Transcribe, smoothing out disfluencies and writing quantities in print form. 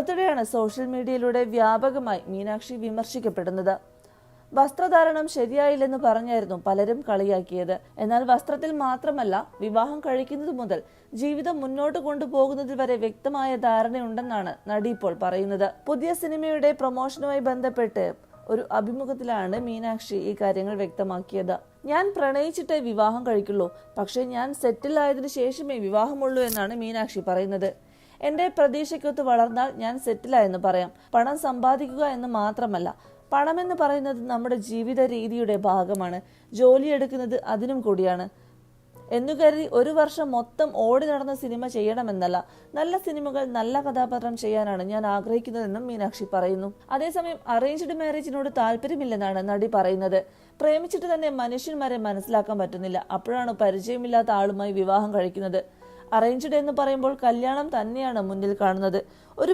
അടുത്തിടെയാണ് സോഷ്യൽ മീഡിയയിലൂടെ വ്യാപകമായി മീനാക്ഷി വിമർശിക്കപ്പെടുന്നത്. വസ്ത്രധാരണം ശരിയായില്ലെന്ന് പറഞ്ഞായിരുന്നു പലരും കളിയാക്കിയത്. എന്നാൽ വസ്ത്രത്തിൽ മാത്രമല്ല, വിവാഹം കഴിക്കുന്നത് മുതൽ ജീവിതം മുന്നോട്ട് കൊണ്ടുപോകുന്നതിൽ വരെ വ്യക്തമായ ധാരണയുണ്ടെന്നാണ് നടി ഇപ്പോൾ പറയുന്നത്. പുതിയ സിനിമയുടെ പ്രൊമോഷനുമായി ബന്ധപ്പെട്ട് ഒരു അഭിമുഖത്തിലാണ് മീനാക്ഷി ഈ കാര്യങ്ങൾ വ്യക്തമാക്കിയത്. ഞാൻ പ്രണയിച്ചിട്ടേ വിവാഹം കഴിക്കുള്ളൂ, പക്ഷെ ഞാൻ സെറ്റിൽ ആയതിനു ശേഷമേ വിവാഹമുള്ളൂ എന്നാണ് മീനാക്ഷി പറയുന്നത്. എന്റെ പ്രതീക്ഷയ്ക്കൊത്ത് വളർന്നാൽ ഞാൻ സെറ്റിലായെന്ന് പറയാം. പണം സമ്പാദിക്കുക എന്ന് മാത്രമല്ല, പണമെന്ന് പറയുന്നത് നമ്മുടെ ജീവിത രീതിയുടെ ഭാഗമാണ്. ജോലിയെടുക്കുന്നത് അതിനും കൂടിയാണ് എന്നു കരുതി ഒരു വർഷം മൊത്തം ഓടി നടന്ന സിനിമ ചെയ്യണമെന്നല്ല. നല്ല സിനിമകൾ, നല്ല കഥാപാത്രം ചെയ്യാനാണ് ഞാൻ ആഗ്രഹിക്കുന്നതെന്നും മീനാക്ഷി പറയുന്നു. അതേസമയം അറേഞ്ച്ഡ് മാരേജിനോട് താല്പര്യമില്ലെന്നാണ് നടി പറയുന്നത്. പ്രേമിച്ചിട്ട് തന്നെ മനുഷ്യന്മാരെ മനസ്സിലാക്കാൻ പറ്റുന്നില്ല, അപ്പോഴാണ് പരിചയമില്ലാത്ത ആളുമായി വിവാഹം കഴിക്കുന്നത്. അറേഞ്ച്ഡ് എന്ന് പറയുമ്പോൾ കല്യാണം തന്നെയാണ് മുന്നിൽ കാണുന്നത്. ഒരു